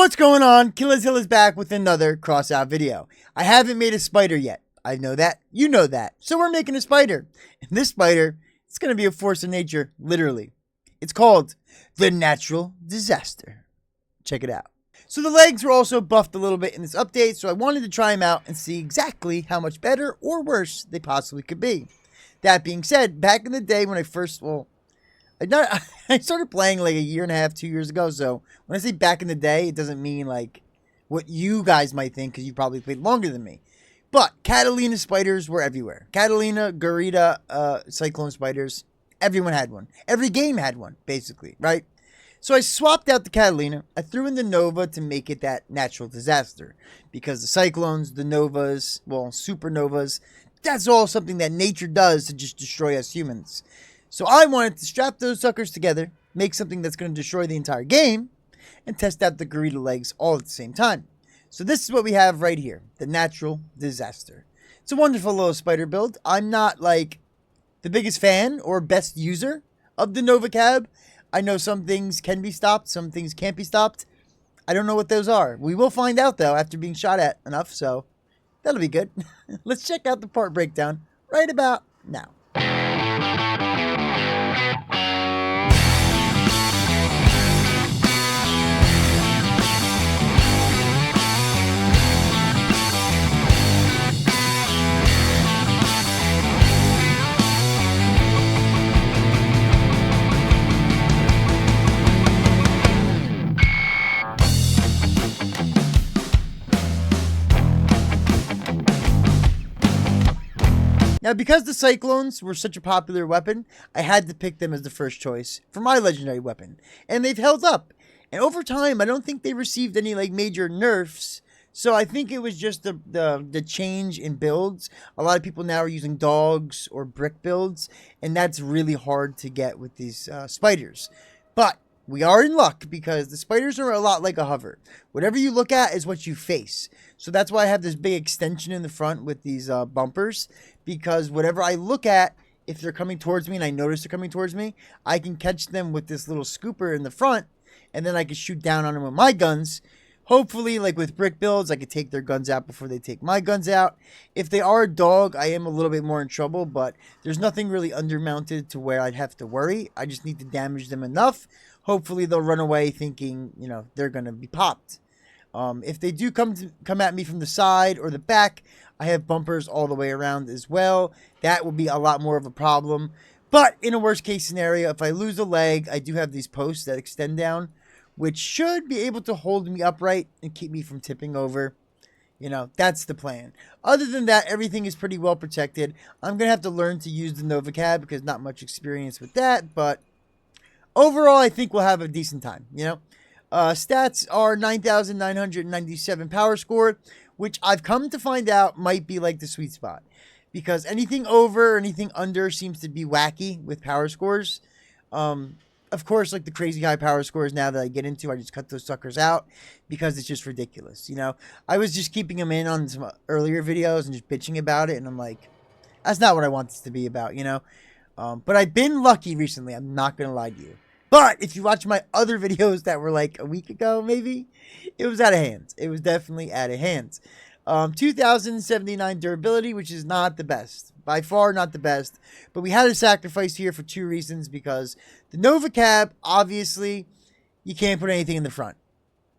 What's going on? Killazilla is back with another Crossout video. I haven't made a spider yet. I know that. You know that. So we're making a spider. And this spider, it's going to be a force of nature, literally. It's called the Natural Disaster. Check it out. So the legs were also buffed a little bit in this update, so I wanted to try them out and see exactly how much better or worse they possibly could be. That being said, back in the day when I first, I started playing like a year and a half, 2 years ago. So when I say back in the day, it doesn't mean like what you guys might think because you probably played longer than me. But Catalina spiders were everywhere. Catalina, GERRIDA, Cyclone spiders. Everyone had one. Every game had one, basically, right? So I swapped out the Catalina. I threw in the Nova to make it that natural disaster. Because the Cyclones, the Novas, well, supernovas, that's all something that nature does to just destroy us humans. So I wanted to strap those suckers together, make something that's going to destroy the entire game, and test out the GERRIDA legs all at the same time. So this is what we have right here, the Natural Disaster. It's a wonderful little spider build. I'm not like the biggest fan or best user of the Nova Cab. I know some things can be stopped, some things can't be stopped. I don't know what those are. We will find out though after being shot at enough, so that'll be good. Let's check out the part breakdown right about now. Now, because the Cyclones were such a popular weapon, I had to pick them as the first choice for my legendary weapon. And they've held up. And over time, I don't think they received any like major nerfs. So I think it was just the change in builds. A lot of people now are using dogs or brick builds. And that's really hard to get with these spiders. But we are in luck because the spiders are a lot like a hover. Whatever you look at is what you face. So that's why I have this big extension in the front with these bumpers. Because whatever I look at, if they're coming towards me and I notice they're coming towards me, I can catch them with this little scooper in the front. And then I can shoot down on them with my guns. Hopefully, like with brick builds, I could take their guns out before they take my guns out. If they are a dog, I am a little bit more in trouble. But there's nothing really undermounted to where I'd have to worry. I just need to damage them enough. Hopefully, they'll run away thinking, you know, they're going to be popped. If they do come at me from the side or the back, I have bumpers all the way around as well. That will be a lot more of a problem. But in a worst case scenario, if I lose a leg, I do have these posts that extend down, which should be able to hold me upright and keep me from tipping over. You know, that's the plan. Other than that, everything is pretty well protected. I'm going to have to learn to use the Nova Cab because not much experience with that. But overall, I think we'll have a decent time, you know. Stats are 9,997 power score, which I've come to find out might be like the sweet spot. Because anything over or anything under seems to be wacky with power scores. Of course, like the crazy high power scores now that I get into, I just cut those suckers out because it's just ridiculous. You know, I was just keeping them in on some earlier videos and just bitching about it. And I'm like, that's not what I want this to be about, you know. But I've been lucky recently. I'm not going to lie to you. But if you watch my other videos that were like a week ago, maybe, it was out of hand. It was definitely out of hand. 2,079 durability, which is not the best. By far not the best. But we had a sacrifice here for two reasons. Because the Nova Cab, obviously, you can't put anything in the front.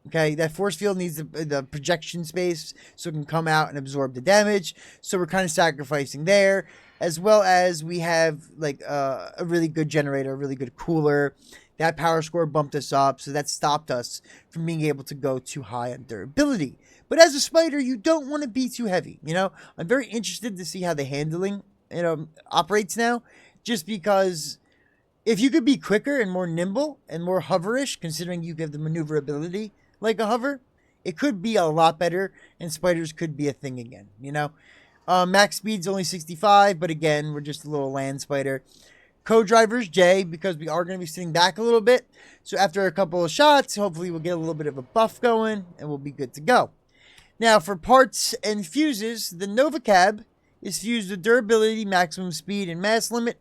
Okay, that force field needs the projection space so it can come out and absorb the damage. So we're kind of sacrificing there. As well as we have like a really good generator, a really good cooler. That power score bumped us up, so that stopped us from being able to go too high on durability. But as a spider, you don't want to be too heavy, you know? I'm very interested to see how the handling, you know, operates now. Just because if you could be quicker and more nimble and more hoverish, considering you have the maneuverability like a hover, it could be a lot better and spiders could be a thing again, you know? Max speed's only 65, but again, we're just a little land spider. Co-driver's J, because we are going to be sitting back a little bit. So after a couple of shots, hopefully we'll get a little bit of a buff going, and we'll be good to go. Now, for parts and fuses, the Nova Cab is fused with durability, maximum speed, and mass limit.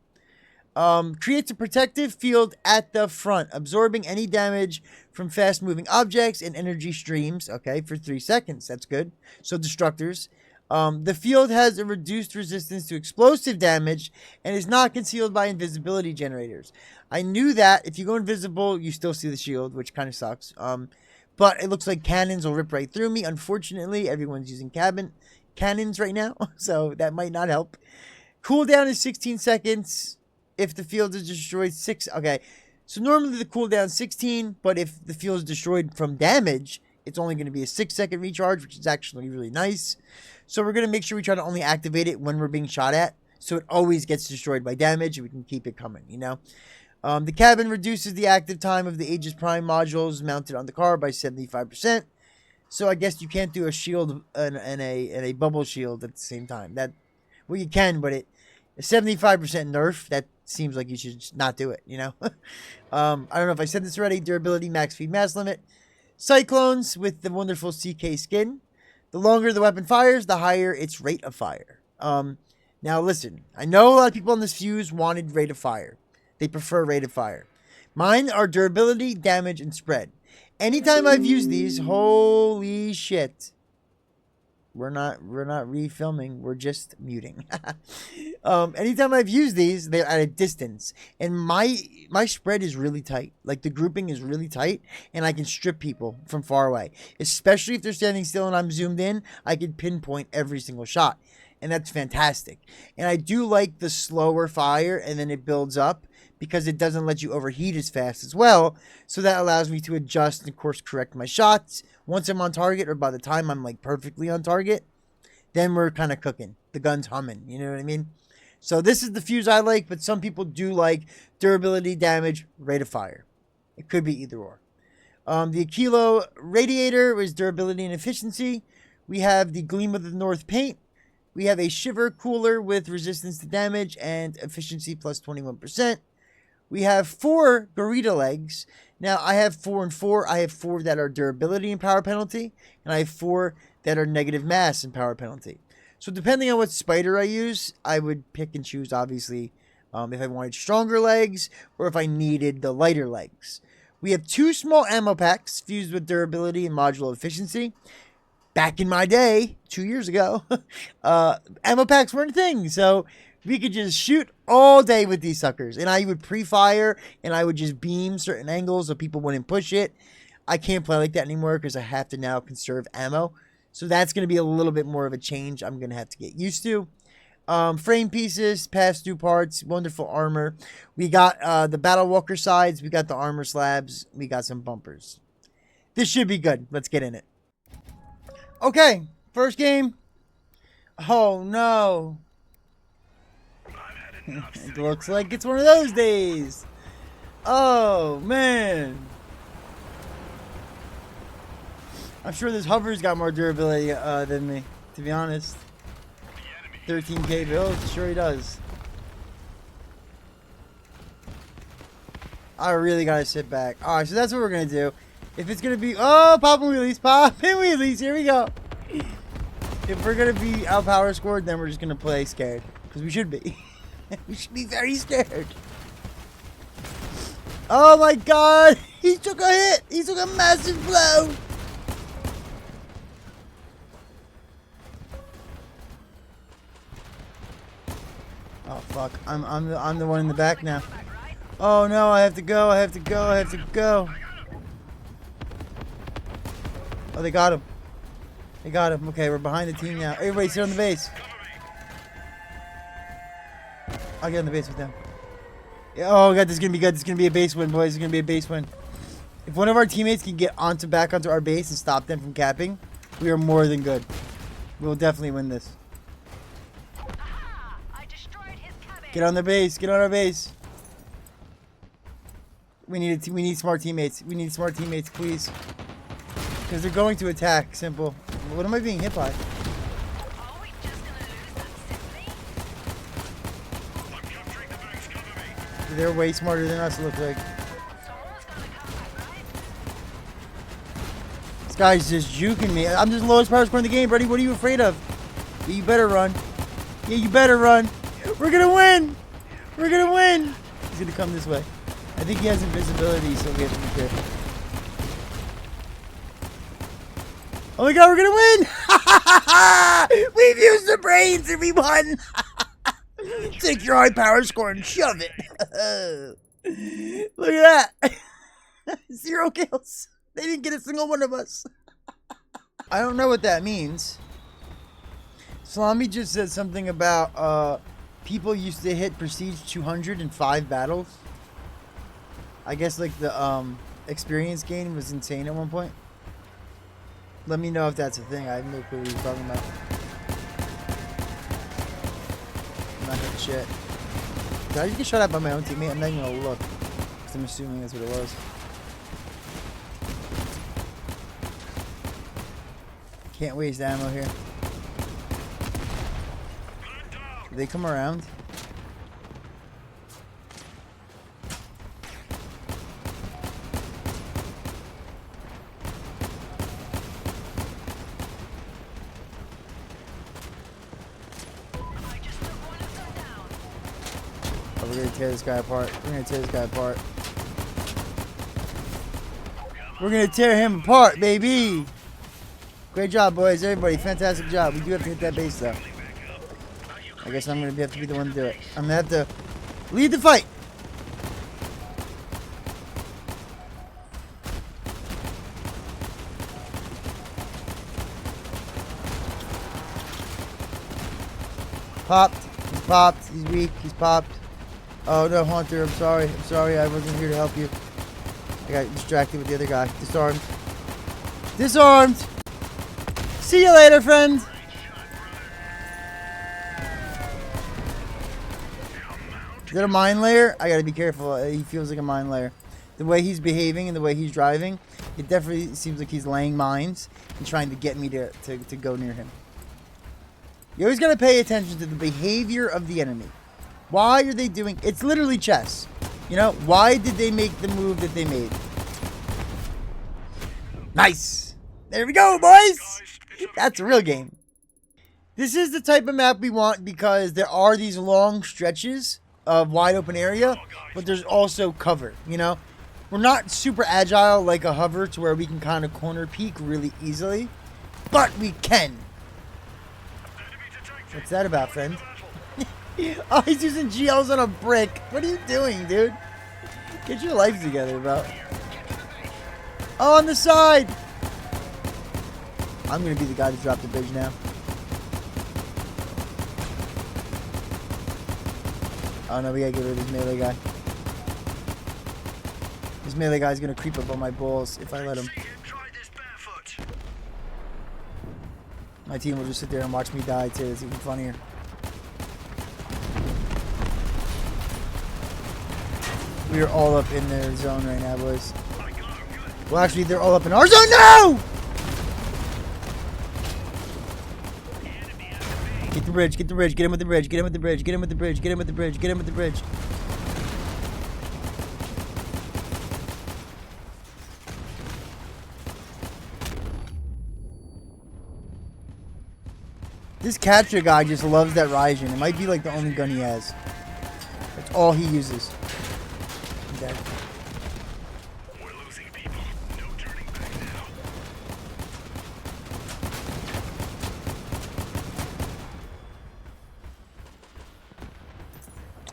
Creates a protective field at the front, absorbing any damage from fast-moving objects and energy streams. Okay, for 3 seconds. That's good. So destructors. The field has a reduced resistance to explosive damage and is not concealed by invisibility generators. I knew that. If you go invisible, you still see the shield, which kind of sucks. But it looks like cannons will rip right through me. Unfortunately, everyone's using cannons right now, so that might not help. Cooldown is 16 seconds. If the field is destroyed, 6. Okay, so normally the cooldown is 16, but if the field is destroyed from damage, it's only going to be a 6-second recharge, which is actually really nice. So we're going to make sure we try to only activate it when we're being shot at, so it always gets destroyed by damage, and we can keep it coming, you know? The cabin reduces the active time of the Aegis Prime modules mounted on the car by 75%. So I guess you can't do a shield and a bubble shield at the same time. Well, you can, but a 75% nerf, that seems like you should not do it, you know? I don't know if I said this already. Durability, max speed, mass limit. Cyclones with the wonderful CK skin. The longer the weapon fires, the higher its rate of fire. Now listen, I know a lot of people on this fuse wanted rate of fire. They prefer rate of fire. Mine are durability, damage, and spread. Anytime I've used these, holy shit. We're not refilming. We're just muting. Anytime I've used these, they're at a distance. And my spread is really tight. Like, the grouping is really tight. And I can strip people from far away. Especially if they're standing still and I'm zoomed in. I can pinpoint every single shot. And that's fantastic. And I do like the slower fire. And then it builds up. Because it doesn't let you overheat as fast as well. So that allows me to adjust and course correct my shots. Once I'm on target, or by the time I'm like perfectly on target, then we're kind of cooking. The gun's humming, you know what I mean? So this is the fuse I like, but some people do like durability, damage, rate of fire. It could be either or. The Aquilo radiator is durability and efficiency. We have the Gleam of the North paint. We have a Shiver cooler with resistance to damage and efficiency plus 21%. We have 4 GERRIDA legs. Now, I have 4 and 4. I have 4 that are durability and power penalty, and I have 4 that are negative mass and power penalty. So, depending on what spider I use, I would pick and choose, obviously, if I wanted stronger legs or if I needed the lighter legs. We have 2 small ammo packs fused with durability and modular efficiency. Back in my day, 2 years ago, ammo packs weren't a thing, so we could just shoot all day with these suckers. And I would pre-fire, and I would just beam certain angles so people wouldn't push it. I can't play like that anymore because I have to now conserve ammo. So that's going to be a little bit more of a change I'm going to have to get used to. Frame pieces, pass-through parts, wonderful armor. We got the Battle Walker sides. We got the armor slabs. We got some bumpers. This should be good. Let's get in it. Okay, first game. Oh, no. It looks like it's one of those days. Oh, man. I'm sure this hover's got more durability than me, to be honest. 13k build, sure he does. I really gotta sit back. Alright, so that's what we're gonna do. If it's gonna be... Oh, popping wheelies, popping wheelies, here we go. If we're gonna be out power scored, then we're just gonna play scared. Because we should be. We should be very scared. Oh my god! He took a hit! He took a massive blow! Oh fuck. I'm the one in the back now. Oh no, I have to go, I have to go, I have to go. Oh, they got him. They got him. Okay, we're behind the team now. Everybody sit on the base. I'll get on the base with them. Yeah, oh god, this is gonna be good. This is gonna be a base win, boys. This is gonna be a base win. If one of our teammates can get back onto our base and stop them from capping, we are more than good. We'll definitely win this. Get on the base. Get on our base. We need smart teammates. We need smart teammates, please. Because they're going to attack. Simple. What am I being hit by? They're way smarter than us, it looks like. This guy's just juking me. I'm just the lowest power score in the game, buddy. What are you afraid of? Yeah, you better run. Yeah, you better run. We're gonna win. We're gonna win. He's gonna come this way. I think he has invisibility, so we have to be careful. Oh my god, we're gonna win! We've used the brains and we won! Take your high power score and shove it. Look at that. 0 kills. They didn't get a single one of us. I don't know what that means. Salami just said something about people used to hit Prestige 200 in 5 battles. I guess like the experience gain was insane at one point. Let me know if that's a thing. I have no clue what you're talking about. I'm not gonna shit. Did I just get shot at by my own teammate? I'm not even gonna look. Because I'm assuming that's what it was. Can't waste ammo here. Do they come around? Oh, we're gonna tear this guy apart. We're gonna tear this guy apart. We're gonna tear him apart, baby! Great job, boys. Everybody, fantastic job. We do have to hit that base, though. I guess I'm gonna have to be the one to do it. I'm gonna have to lead the fight. Popped. He's popped. He's weak. He's popped. Oh no, Haunter. I'm sorry. I'm sorry. I wasn't here to help you. I got distracted with the other guy. Disarmed. Disarmed. See you later, friend. Is that a mine layer? I gotta be careful. He feels like a mine layer. The way he's behaving and the way he's driving, it definitely seems like he's laying mines and trying to get me to go near him. You always gotta pay attention to the behavior of the enemy. Why are they doing... It's literally chess. You know, why did they make the move that they made? Nice. There we go, boys. That's a real game. This is the type of map we want because there are these long stretches of wide open area, but there's also cover, you know? We're not super agile like a hover to where we can kind of corner peek really easily, but we can. What's that about, friend? Oh, he's using GLs on a brick. What are you doing, dude? Get your life together, bro. Oh, on the side. I'm gonna be the guy to drop the bridge now. Oh no, we gotta get rid of this melee guy. This melee guy's gonna creep up on my balls if I let him. My team will just sit there and watch me die too. It's even funnier. We are all up in their zone right now, boys. Well, actually, they're all up in our zone. No! Get the bridge, get the bridge, get him with the bridge, get him with the bridge, get him with the bridge, get him with the bridge, get him with the bridge. This catcher guy just loves that Raijin. It might be like the only gun he has. That's all he uses. I'm dead. We're losing people. No turning back now.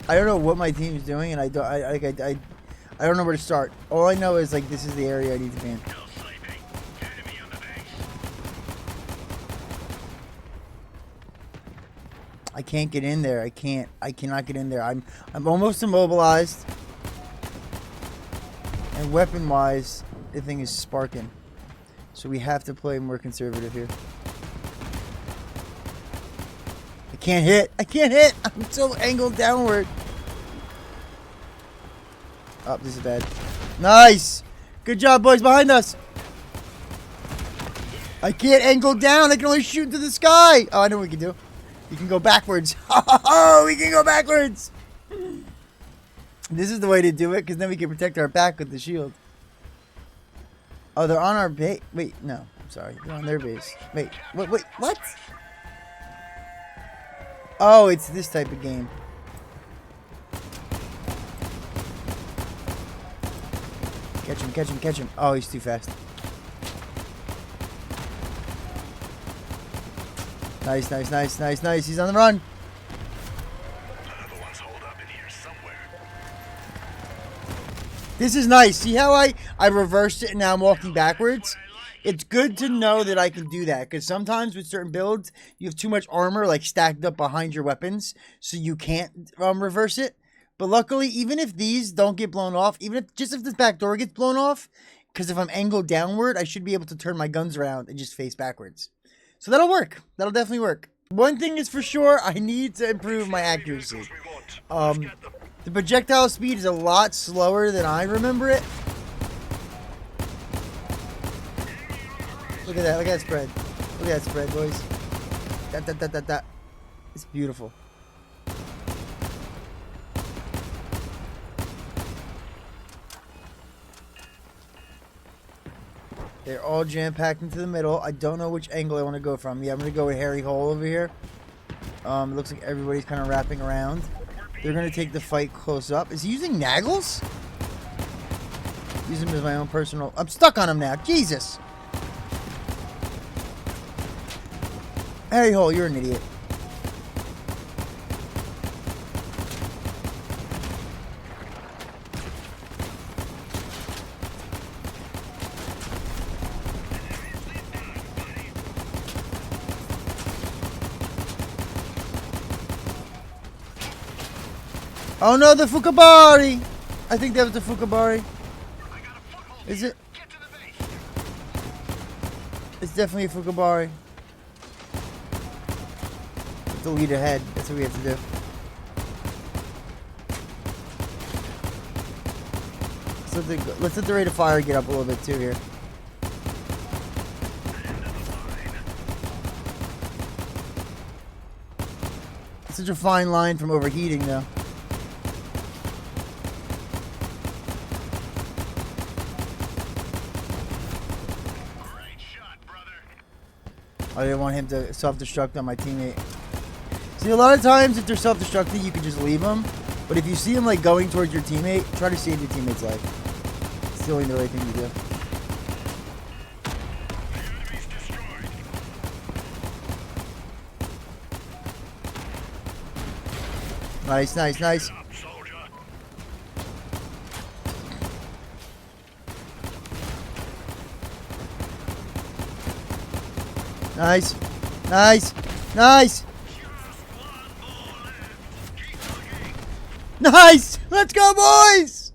I don't know what my team is doing, and I don't know where to start. All I know is like this is the area I need to be in. I can't get in there. I cannot get in there. I'm almost immobilized. And weapon wise, the thing is sparking. So we have to play more conservative here. I can't hit. I can't hit. I'm so angled downward. Oh, this is bad. Nice. Good job, boys, behind us. I can't angle down. I can only shoot to the sky. Oh, I know what we can do. You can go backwards. Oh, we can go backwards. This is the way to do it, because then we can protect our back with the shield. Oh, they're on our base. Wait, no. I'm sorry. They're on their base. Wait, what? Oh, it's this type of game. Catch him, catch him, catch him. Oh, he's too fast. Nice, nice, nice, nice, nice. He's on the run. This is nice. See how I reversed it and now I'm walking backwards? It's good to know that I can do that, because sometimes with certain builds, you have too much armor like stacked up behind your weapons, so you can't reverse it. But luckily, even if these don't get blown off, even if this back door gets blown off, because if I'm angled downward, I should be able to turn my guns around and just face backwards. So that'll work. That'll definitely work. One thing is for sure, I need to improve my accuracy. The projectile speed is a lot slower than I remember it. Look at that. Look at that spread. Look at that spread, boys. That. It's beautiful. They're all jam-packed into the middle. I don't know which angle I want to go from. Yeah, I'm going to go with Harry Hole over here. It looks like everybody's kind of wrapping around. They're going to take the fight close up. Is he using Naggles? Use him as my own personal... I'm stuck on him now. Jesus. Harry Hole, you're an idiot. Oh no, the Fukabari! I think that was the Fukabari. Is it? It's definitely a Fukabari. The lead ahead. That's what we have to do. Let's let the rate of fire get up a little bit too here. It's such a fine line from overheating though. I didn't want him to self-destruct on my teammate. See, a lot of times if they're self-destructing, you can just leave them. But if you see them like going towards your teammate, try to save your teammate's life. It's the only right thing to do. Nice, nice, nice. Nice, nice, nice. Nice! Let's go, boys!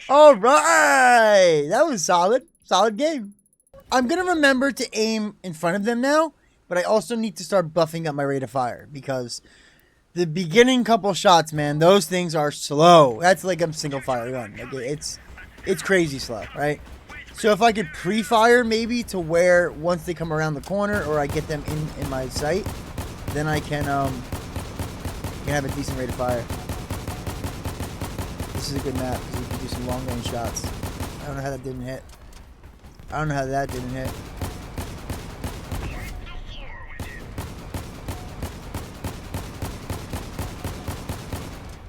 All right! That was solid. Solid game. I'm going to remember to aim in front of them now, but I also need to start buffing up my rate of fire, because the beginning couple shots, man, those things are slow. That's like a single fire gun. Like it's crazy slow, right? So if I could pre-fire maybe to where once they come around the corner or I get them in my sight, then I can have a decent rate of fire. This is a good map because you can do some long range shots. I don't know how that didn't hit. I don't know how that didn't hit.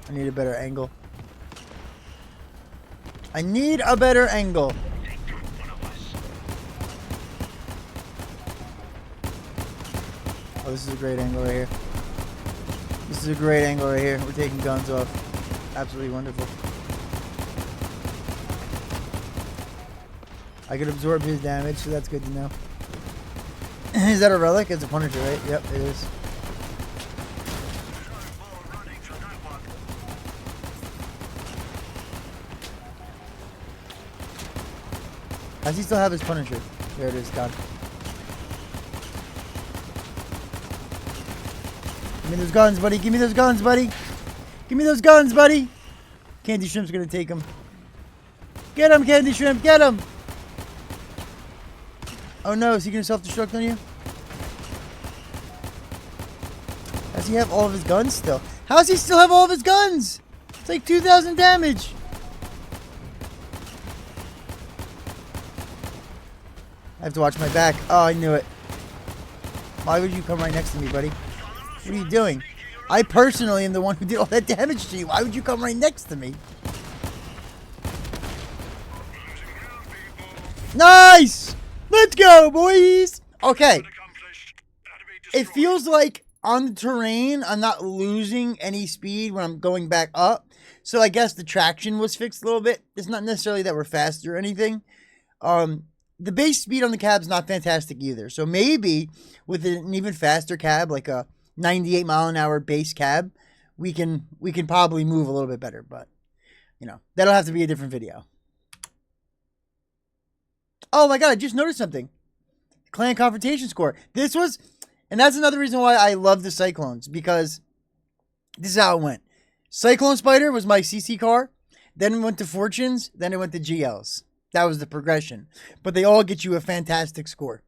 I need a better angle. I need a better angle. Oh, this is a great angle right here. This is a great angle right here. We're taking guns off. Absolutely wonderful. I could absorb his damage, so that's good to know. Is that a relic? It's a Punisher, right? Yep, it is. Does he still have his Punisher? There it is, gone. Give me those guns, buddy. Give me those guns, buddy. Give me those guns, buddy. Candy Shrimp's gonna take him. Get him, Candy Shrimp. Get him. Oh no, is he gonna self-destruct on you? Does he have all of his guns still? How does he still have all of his guns? It's like 2,000 damage. I have to watch my back. Oh, I knew it. Why would you come right next to me, buddy? What are you doing? I personally am the one who did all that damage to you. Why would you come right next to me? Nice! Let's go, boys! Okay. It feels like on the terrain, I'm not losing any speed when I'm going back up. So I guess the traction was fixed a little bit. It's not necessarily that we're faster or anything. The base speed on the cab's not fantastic either. So maybe with an even faster cab, like a 98 mile an hour base cab, we can probably move a little bit better. But, you know, that'll have to be a different video. Oh my god, I just noticed something. Clan confrontation score. This was, and that's another reason why I love the Cyclones, because this is how it went. Cyclone Spider was my CC car, then it went to Fortunes, then it went to GLs. That was the progression. But they all get you a fantastic score.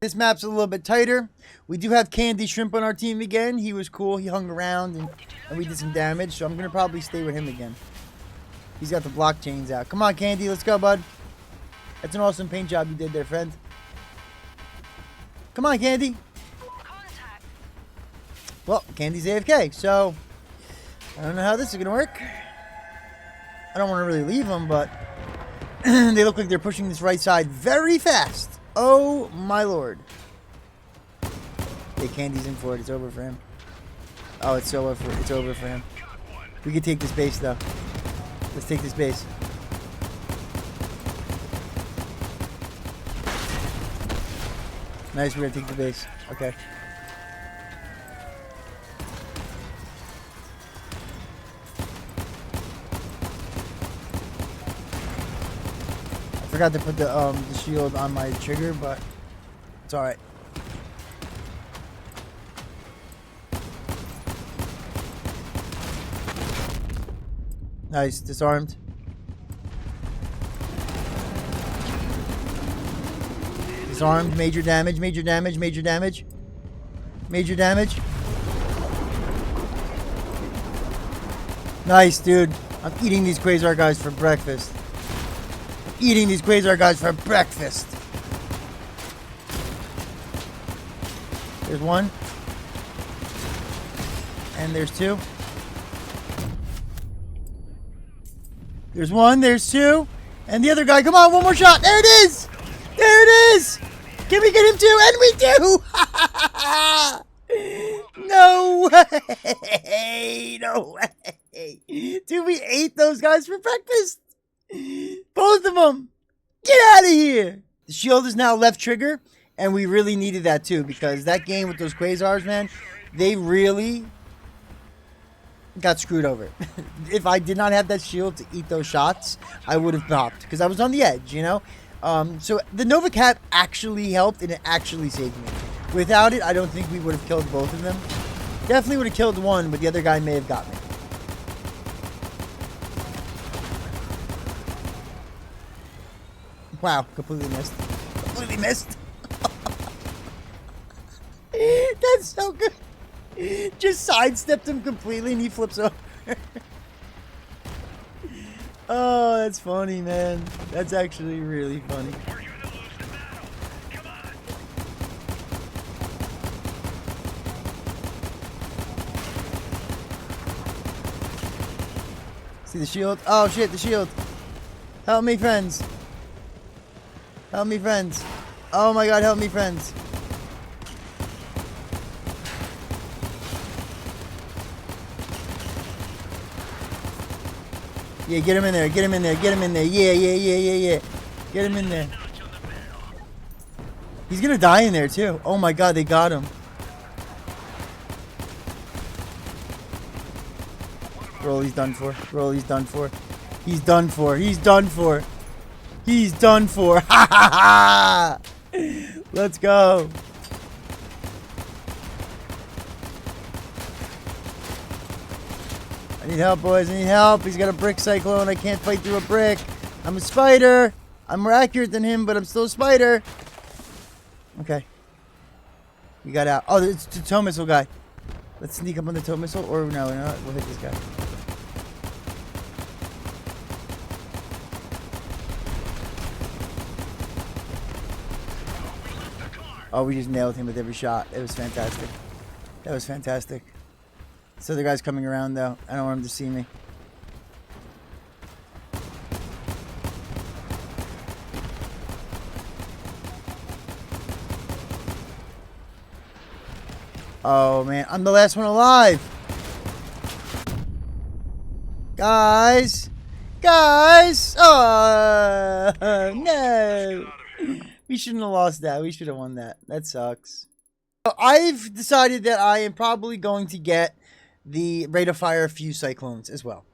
This map's a little bit tighter. We do have Candy Shrimp on our team again. He was cool. He hung around and we did some damage, so I'm going to probably stay with him again. He's got the block chains out. Come on, Candy. Let's go, bud. That's an awesome paint job you did there, friend. Come on, Candy. Well, Candy's AFK, so I don't know how this is going to work. I don't want to really leave them, but they look like they're pushing this right side very fast. Oh, my lord. Yeah, Candy's in for it. It's over for him. Oh, it's over for him. We can take this base, though. Let's take this base. Nice, we're gonna take the base. Okay. I forgot to put the shield on my trigger, but it's alright. Nice, disarmed. Disarmed, major damage, major damage, major damage. Major damage. Nice, dude. I'm eating these Quasar guys for breakfast. I'm eating these Quasar guys for breakfast. There's one. And there's two. There's one, there's two. And the other guy, come on, one more shot. There it is! There it is! Can we get him too? And we do! No way! No way! Dude, we ate those guys for breakfast! Both of them! Get out of here! The shield is now left trigger, and we really needed that too, because that game with those Quasars, man, they really got screwed over. If I did not have that shield to eat those shots, I would have popped, because I was on the edge, you know? So the Nova Cap actually helped, and it actually saved me. Without it, I don't think we would have killed both of them. Definitely would have killed one, but the other guy may have got me. Wow, completely missed. Completely missed. That's so good. Just sidestepped him completely, and he flips over. Oh, that's funny, man. That's actually really funny. See the shield? Oh, shit, the shield. Help me, friends. Help me, friends. Oh, my God, help me, friends. Yeah, get him in there, get him in there, get him in there. Yeah, yeah, yeah, yeah, yeah. Get him in there. He's gonna die in there, too. Oh my God, they got him. Rolly's done for. Rolly's done for. He's done for. He's done for. He's done for. Ha ha ha! Let's go. I need help, boys. I need help. He's got a brick cyclone. I can't fight through a brick. I'm a spider. I'm more accurate than him, but I'm still a spider. Okay. We got out. Oh, it's the tow missile guy. Let's sneak up on the tow missile. Or no, we'll hit this guy. Oh, we just nailed him with every shot. It was fantastic. That was fantastic. This other guy's coming around, though. I don't want him to see me. Oh, man. I'm the last one alive. Guys. Guys. Oh, no. We shouldn't have lost that. We should have won that. That sucks. So I've decided that I am probably going to get the rate of fire fuse cyclones as well.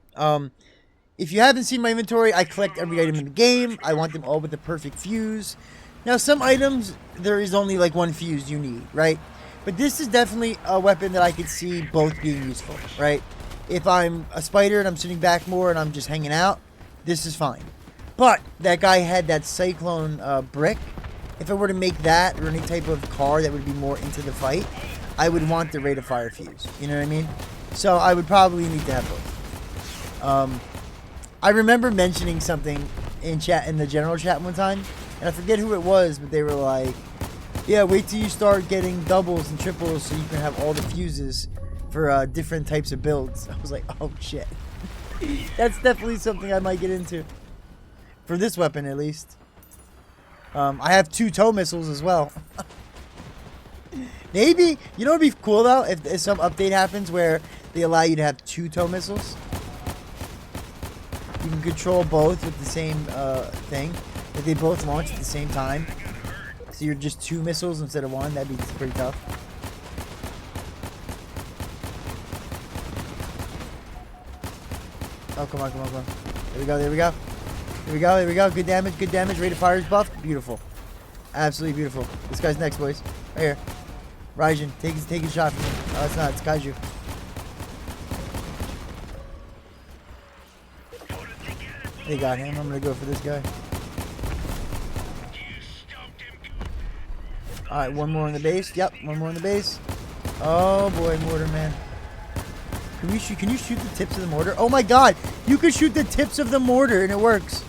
If you haven't seen my inventory, I collect every item in the game. I want them all with the perfect fuse. Now, some items, there is only like one fuse you need, right? But this is definitely a weapon that I could see both being useful, right? If I'm a spider and I'm sitting back more and I'm just hanging out, this is fine. But that guy had that cyclone brick. If I were to make that or any type of car that would be more into the fight, I would want the rate of fire fuse. You know what I mean? So I would probably need to have both. I remember mentioning something in the general chat one time, and I forget who it was, but they were like, yeah, wait till you start getting doubles and triples so you can have all the fuses for different types of builds. I was like, oh shit. That's definitely something I might get into. For this weapon, at least. I have 2 tow missiles as well. Maybe, you know what would be cool though? If some update happens where they allow you to have 2 tow missiles. You can control both with the same thing. If they both launch at the same time. So you're just 2 missiles instead of 1. That'd be pretty tough. Oh, come on, come on, come on. There we go, there we go. Here we go, here we go. Good damage, good damage. Rate of fire is buffed. Beautiful. Absolutely beautiful. This guy's next, boys. Right here. Raijin, take a shot from me. Oh, it's not. It's Kaiju. They got him. I'm going to go for this guy. Alright, one more on the base. Yep, one more on the base. Oh, boy, Mortar Man. Can you shoot the tips of the mortar? Oh, my God. You can shoot the tips of the mortar, and it works.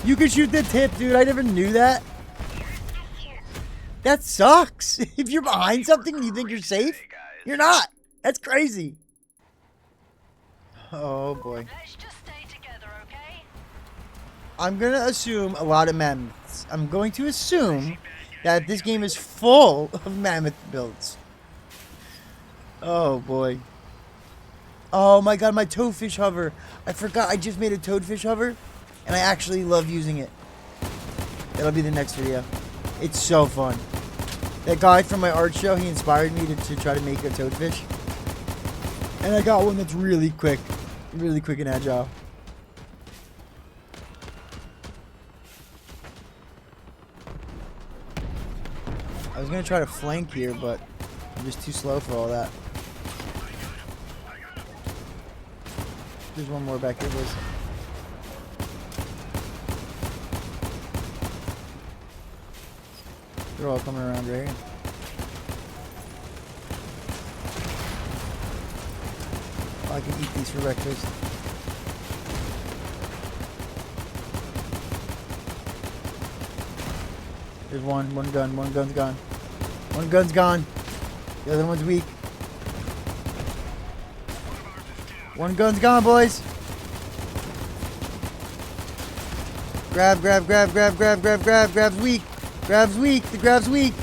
You can shoot the tip, dude. I never knew that. That sucks. If you're behind something and you think you're safe, you're not. That's crazy. Oh, boy. Let's just stay together, okay? I'm going to assume a lot of mammoths. I'm going to assume that this game is full of mammoth builds. Oh, boy. Oh, my God, my toadfish hover. I forgot I just made a toadfish hover, and I actually love using it. That'll be the next video. It's so fun. That guy from my art show, he inspired me to try to make a toadfish. And I got one that's really quick and agile. I was going to try to flank here, but I'm just too slow for all that. There's one more back here, boys. They're all coming around right here. Oh, I can eat these for breakfast. There's one gun. One gun's gone. One gun's gone. The other one's weak. One gun's gone, boys. Grab. Grab's weak. Grab's weak. The grab's weak.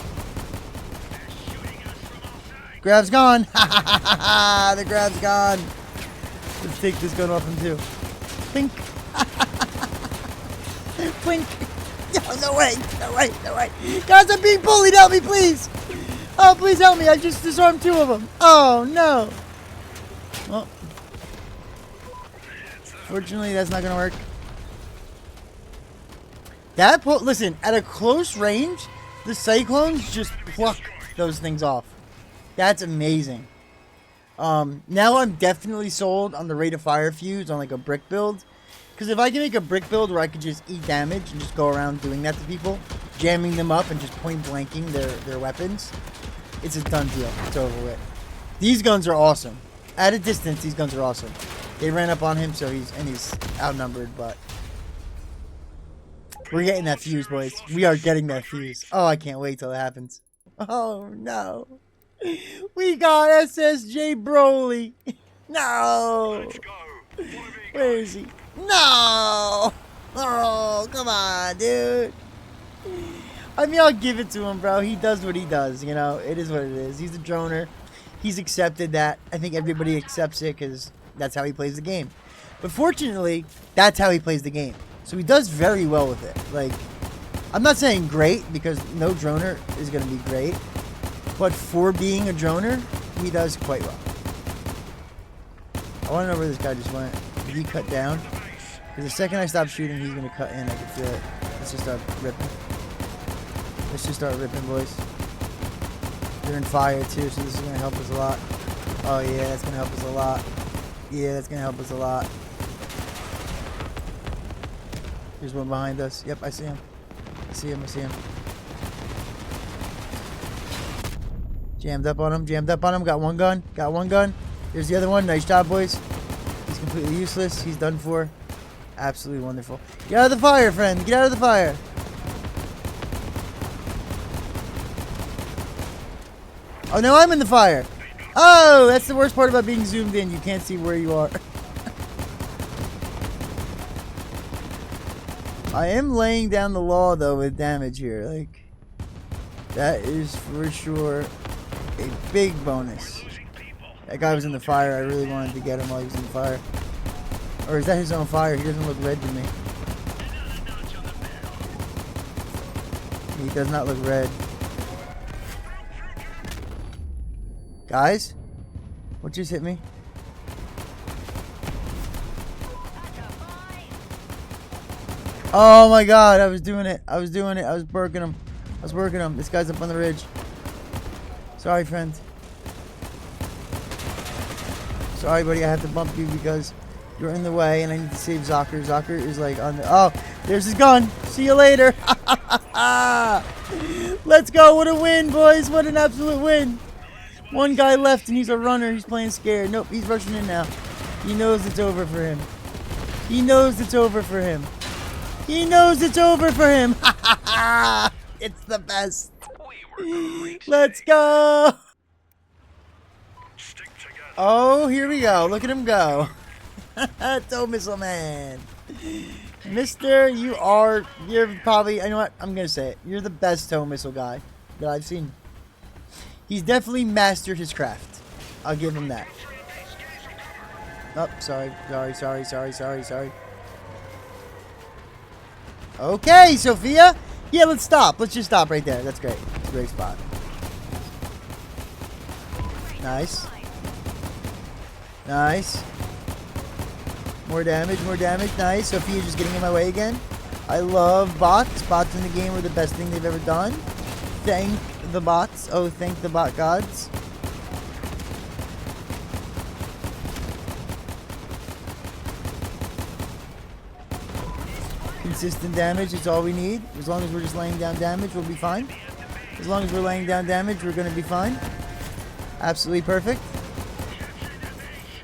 Grab's gone. The grab's gone. Let's take this gun off him too. Plink. Plink. No way. Guys, I'm being bullied. Help me, please. Oh, please help me. I just disarmed 2 of them. Oh, no. Well, fortunately, that's not going to work. Listen, at a close range, the cyclones just pluck those things off. That's amazing. Now I'm definitely sold on the rate of fire fuse on like a brick build. Because if I can make a brick build where I could just eat damage and just go around doing that to people, jamming them up and just point blanking their weapons, it's a done deal. It's over with. These guns are awesome. At a distance, these guns are awesome. They ran up on him, so he's outnumbered, but we're getting that fuse, boys. We are getting that fuse. Oh, I can't wait till it happens. Oh, no. We got SSJ Broly. No. Where is he? No. Oh, come on, dude. I mean, I'll give it to him, bro. He does what he does, you know? It is what it is. He's a droner. He's accepted that. I think everybody accepts it because that's how he plays the game. But fortunately, that's how he plays the game. So he does very well with it. Like, I'm not saying great because no droner is going to be great. But for being a droner, he does quite well. I want to know where this guy just went. Did he cut down? Because the second I stop shooting, he's going to cut in. I can feel it. Let's just start ripping. Let's just start ripping, boys. They're in fire, too, so this is going to help us a lot. Oh, yeah, that's going to help us a lot. Yeah, that's going to help us a lot. There's one behind us. Yep, I see him. I see him. I see him. Jammed up on him. Jammed up on him. Got one gun. Got one gun. There's the other one. Nice job, boys. He's completely useless. He's done for. Absolutely wonderful. Get out of the fire, friend. Get out of the fire. Oh, now I'm in the fire. Oh, that's the worst part about being zoomed in. You can't see where you are. I am laying down the law, though, with damage here. Like, that is for sure a big bonus. That guy was in the fire. I really wanted to get him while he was in the fire. Or is that his own fire? He doesn't look red to me. He does not look red. Guys? What just hit me? Oh my god, I was doing it. I was doing it. I was working him. I was working him. This guy's up on the ridge. Sorry, friend. Sorry, buddy. I have to bump you because you're in the way and I need to save Zocker. Zocker is like on the... Oh, there's his gun. See you later. Let's go. What a win, boys. What an absolute win. One guy left and he's a runner. He's playing scared. Nope, he's rushing in now. He knows it's over for him. He knows it's over for him. He knows it's over for him. It's the best. Let's go. Oh, here we go. Look at him go. Tow Missile Man. Mister, you're probably, you know what? I'm going to say it. You're the best tow missile guy that I've seen. He's definitely mastered his craft. I'll give him that. Oh, sorry. Okay, Sophia. Yeah, let's stop. Let's just stop right there. That's great. It's a great spot. Nice. Nice. More damage, more damage. Nice. Sophia's just getting in my way again. I love bots. Bots in the game are the best thing they've ever done. Thank the bots. Oh, thank the bot gods. Consistent damage is all we need. As long as we're just laying down damage, we'll be fine. As long as we're laying down damage, we're going to be fine. Absolutely perfect.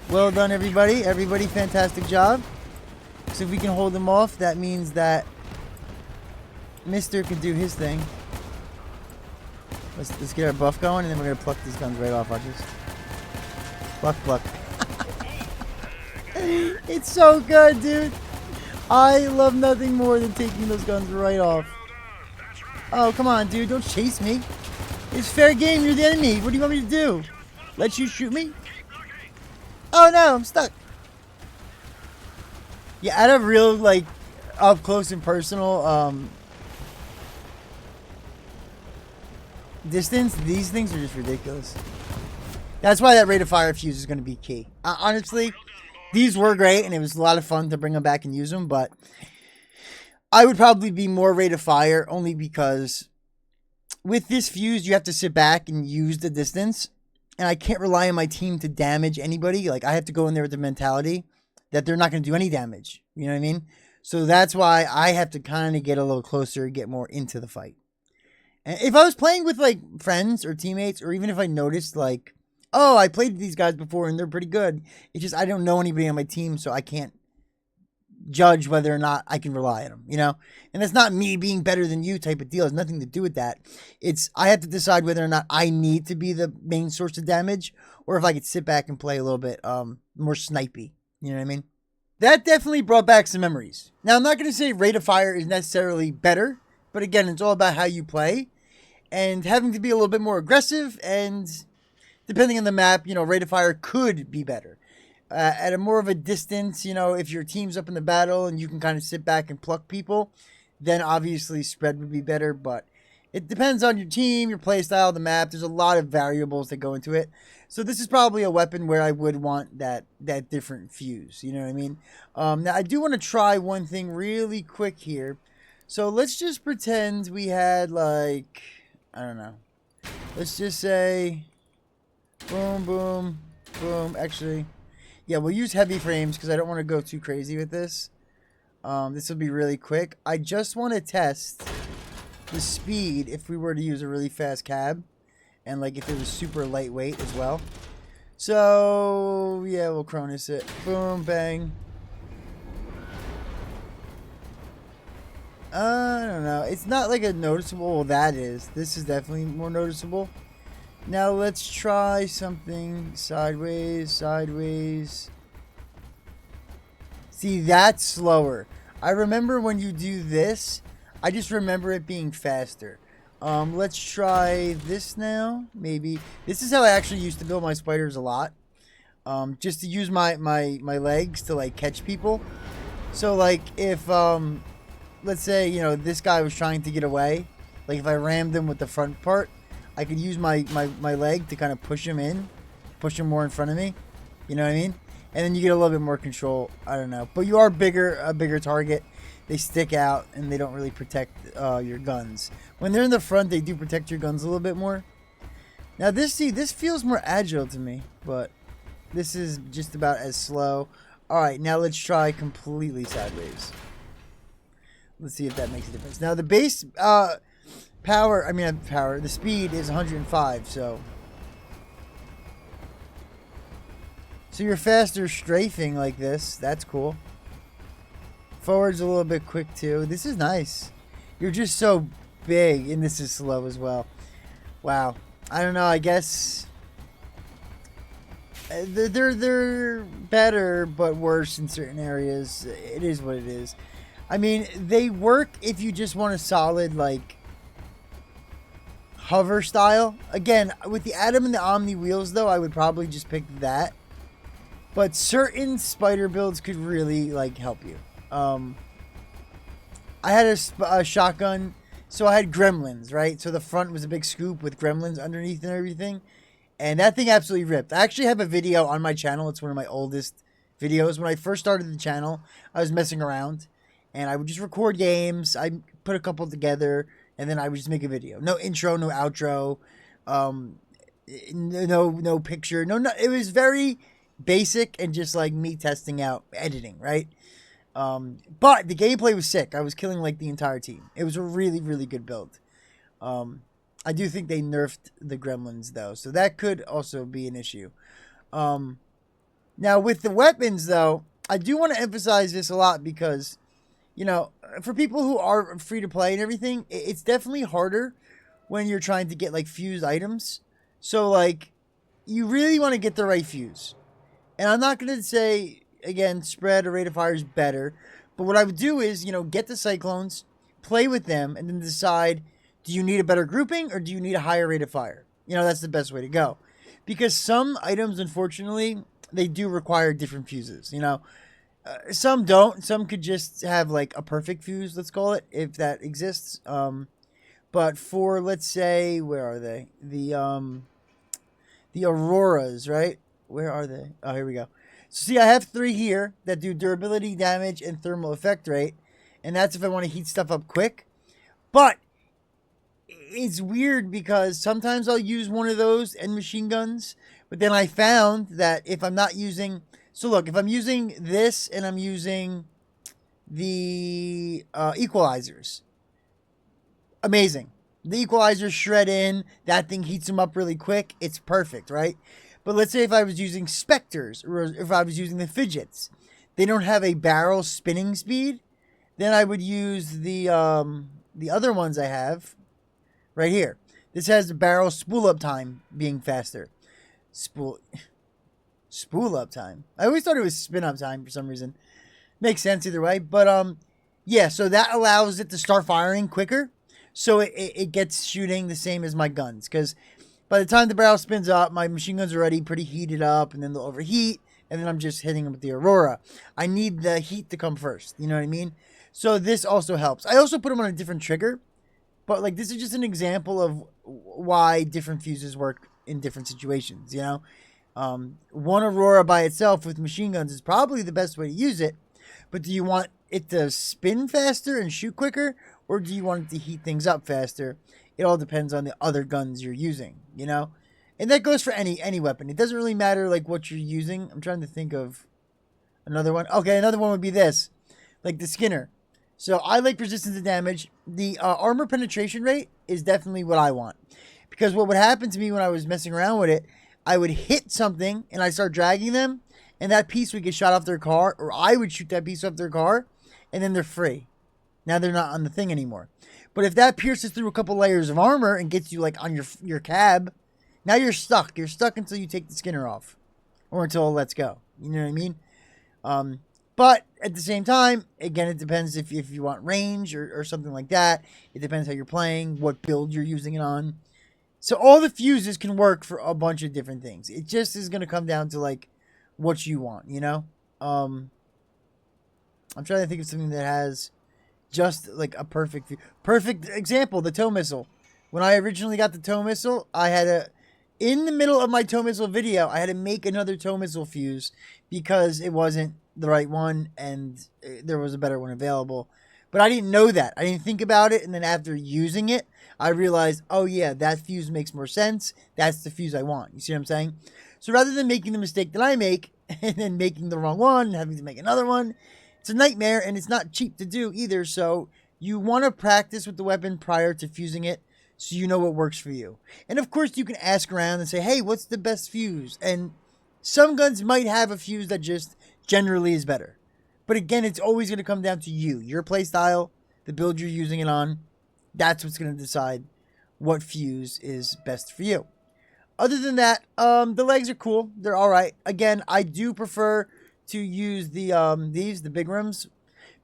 Well done, everybody. Everybody, fantastic job. So if we can hold them off, that means that Mister can do his thing. Let's get our buff going, and then we're going to pluck these guns right off. Watch this. Pluck, pluck. It's so good, dude. I love nothing more than taking those guns right off. Oh, come on, dude. Don't chase me. It's fair game. You're the enemy. What do you want me to do? Let you shoot me? Oh, no. I'm stuck. Yeah, at a real, like, up close and personal distance, these things are just ridiculous. That's why that rate of fire fuse is going to be key. Honestly, these were great, and it was a lot of fun to bring them back and use them, but I would probably be more rate of fire only because with this fuse, you have to sit back and use the distance, and I can't rely on my team to damage anybody. Like, I have to go in there with the mentality that they're not going to do any damage. You know what I mean? So that's why I have to kind of get a little closer and get more into the fight. And if I was playing with, like, friends or teammates, or even if I noticed, like, oh, I played these guys before and they're pretty good. It's just I don't know anybody on my team, so I can't judge whether or not I can rely on them, you know? And it's not me being better than you type of deal. It has nothing to do with that. It's I have to decide whether or not I need to be the main source of damage or if I could sit back and play a little bit more snipey. You know what I mean? That definitely brought back some memories. Now, I'm not going to say rate of fire is necessarily better But again, it's all about how you play and having to be a little bit more aggressive. And depending on the map, rate of fire could be better. At a more of a distance, if your team's up in the battle and you can kind of sit back and pluck people, then obviously spread would be better. But it depends on your team, your play style, the map. There's a lot of variables that go into it. So this is probably a weapon where I would want that different fuse. You know what I mean? Now, I do want to try one thing really quick here. So let's just pretend we had, like, I don't know. Let's just say, boom, boom, boom. Actually, yeah, we'll use heavy frames because I don't want to go too crazy with this. This will be really quick. I just want to test the speed if we were to use a really fast cab. And, like, if it was super lightweight as well. So, yeah, we'll Cronus it. Boom, bang. I don't know. It's not like a noticeable... Well, that is. This is definitely more noticeable. Now, let's try something sideways, sideways. See, that's slower. I remember when you do this, I just remember it being faster. Let's try this now. Maybe this is how I actually used to build my spiders a lot. Just to use my legs to like catch people. So like if let's say this guy was trying to get away, like if I rammed him with the front part, I could use my leg to kind of push him more in front of me. You know what I mean? And then you get a little bit more control. I don't know, but you are a bigger target. They stick out and they don't really protect your guns. When they're in the front, they do protect your guns a little bit more. Now this feels more agile to me, but this is just about as slow. All right, now let's try completely sideways. Let's see if that makes a difference. Now the base the speed is 105, so you're faster strafing like this. That's cool. Forward's a little bit quick too. This is nice. You're just so big, and this is slow as well. Wow. I don't know. I guess they're better, but worse in certain areas. It is what it is. I mean, they work if you just want a solid like hover style. Again, with the Atom and the Omni wheels, though, I would probably just pick that. But certain spider builds could really like help you. I had a shotgun, so I had gremlins, right? So the front was a big scoop with gremlins underneath and everything. And that thing absolutely ripped. I actually have a video on my channel. It's one of my oldest videos. When I first started the channel, I was messing around. And I would just record games. I put a couple together. And then I would just make a video. No intro, no outro. No picture. No, it was very basic and just like me testing out editing, right? But the gameplay was sick. I was killing like the entire team. It was a really, really good build. I do think they nerfed the gremlins though, so that could also be an issue. Now with the weapons though, I do want to emphasize this a lot because, for people who are free to play and everything, it's definitely harder when you're trying to get like fused items. So like, you really want to get the right fuse. And I'm not going to say, again, spread or rate of fire is better. But what I would do is, get the cyclones, play with them, and then decide, do you need a better grouping or do you need a higher rate of fire? That's the best way to go. Because some items, unfortunately, they do require different fuses. Some don't. Some could just have like a perfect fuse, let's call it, if that exists. But for, let's say, where are they? The Auroras, right? Where are they? Oh, here we go. So see, I have 3 here that do durability, damage, and thermal effect rate. And that's if I want to heat stuff up quick. But it's weird because sometimes I'll use one of those and machine guns. But then I found that if I'm not using... So look, if I'm using this and I'm using the equalizers. Amazing. The equalizers shred in. That thing heats them up really quick. It's perfect, right? But let's say if I was using Spectres or if I was using the Fidgets, they don't have a barrel spinning speed. Then I would use the other ones I have right here. This has the barrel spool up time being faster. Spool up time. I always thought it was spin up time for some reason. Makes sense either way. But yeah, so that allows it to start firing quicker. so it gets shooting the same as my guns. Because by the time the barrel spins up, my machine guns are already pretty heated up, and then they'll overheat, and then I'm just hitting them with the Aurora. I need the heat to come first. You know what I mean? So this also helps. I also put them on a different trigger, but like this is just an example of why different fuses work in different situations. You know, one Aurora by itself with machine guns is probably the best way to use it. But do you want it to spin faster and shoot quicker, or do you want it to heat things up faster? It all depends on the other guns you're using, you know? And that goes for any weapon. It doesn't really matter like what you're using. I'm trying to think of another one. Okay, another one would be this, like the Skinner. So I like resistance to damage. The armor penetration rate is definitely what I want. Because what would happen to me when I was messing around with it, I would hit something and I'd start dragging them, and that piece would get shot off their car, or I would shoot that piece off their car, and then they're free. Now they're not on the thing anymore. But if that pierces through a couple layers of armor and gets you like on your cab, now you're stuck. You're stuck until you take the Skinner off, or until it lets go. You know what I mean? But at the same time, again, it depends if you want range or something like that. It depends how you're playing, what build you're using it on. So all the fuses can work for a bunch of different things. It just is going to come down to like what you want, you know? I'm trying to think of something that has just like a perfect example, the tow missile. When I originally got the tow missile, I had in the middle of my tow missile video, I had to make another tow missile fuse because it wasn't the right one and there was a better one available. But I didn't know that. I didn't think about it, and then after using it, I realized, oh yeah, that fuse makes more sense. That's the fuse I want. You see what I'm saying? So rather than making the mistake that I make and then making the wrong one and having to make another one, it's a nightmare, and it's not cheap to do either. So you want to practice with the weapon prior to fusing it so you know what works for you. And of course, you can ask around and say, hey, what's the best fuse? And some guns might have a fuse that just generally is better. But again, it's always going to come down to you, your play style, the build you're using it on. That's what's going to decide what fuse is best for you. Other than that, the legs are cool. They're all right. Again, I do prefer to use the big rims,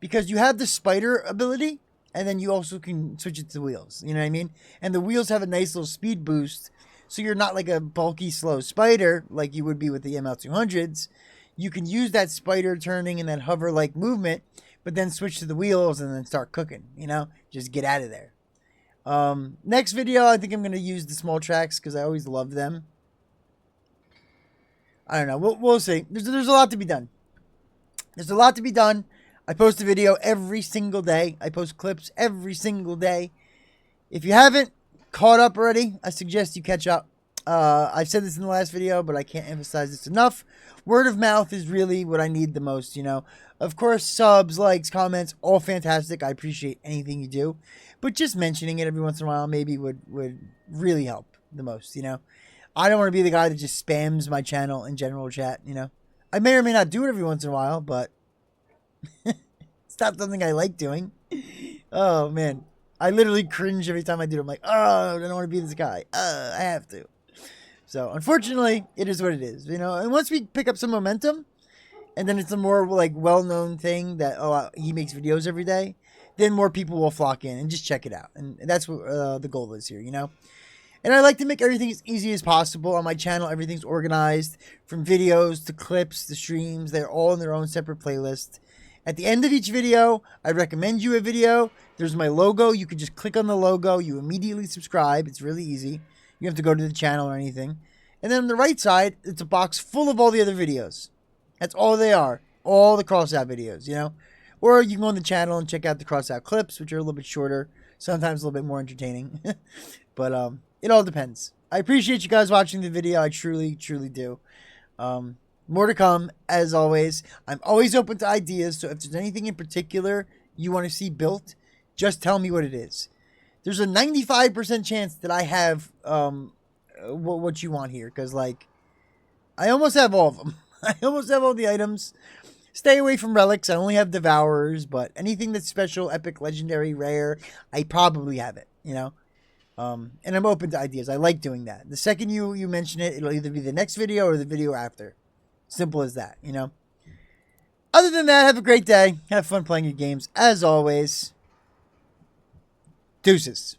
because you have the spider ability, and then you also can switch it to wheels. You know what I mean? And the wheels have a nice little speed boost, so you're not like a bulky, slow spider like you would be with the ML200s. You can use that spider turning and that hover-like movement, but then switch to the wheels and then start cooking, you know? Just get out of there. Next video, I think I'm going to use the small tracks because I always love them. I don't know. We'll see. There's a lot to be done. There's a lot to be done. I post a video every single day. I post clips every single day. If you haven't caught up already, I suggest you catch up. I've said this in the last video, but I can't emphasize this enough. Word of mouth is really what I need the most, you know. Of course, subs, likes, comments, all fantastic. I appreciate anything you do. But just mentioning it every once in a while maybe would really help the most, you know. I don't want to be the guy that just spams my channel in general chat, you know. I may or may not do it every once in a while, but it's not something I like doing. Oh, man. I literally cringe every time I do it. I'm like, oh, I don't want to be this guy. I have to. So, unfortunately, it is what it is, you know. And once we pick up some momentum, and then it's a more, like, well-known thing that, oh, he makes videos every day, then more people will flock in and just check it out. And that's what the goal is here, you know. And I like to make everything as easy as possible. On my channel, everything's organized, from videos to clips to streams. They're all in their own separate playlist. At the end of each video, I recommend you a video. There's my logo. You can just click on the logo. You immediately subscribe. It's really easy. You have to go to the channel or anything. And then on the right side, it's a box full of all the other videos. That's all they are. All the Crossout videos, you know. Or you can go on the channel and check out the Crossout clips, which are a little bit shorter. Sometimes a little bit more entertaining. But it all depends. I appreciate you guys watching the video. I truly, truly do. More to come, as always. I'm always open to ideas, so if there's anything in particular you want to see built, just tell me what it is. There's a 95% chance that I have what you want here, because, like, I almost have all of them. I almost have all the items. Stay away from relics. I only have devourers, but anything that's special, epic, legendary, rare, I probably have it, you know? And I'm open to ideas. I like doing that. The second you mention it, it'll either be the next video or the video after. Simple as that, you know? Other than that, have a great day. Have fun playing your games. As always, Deuces.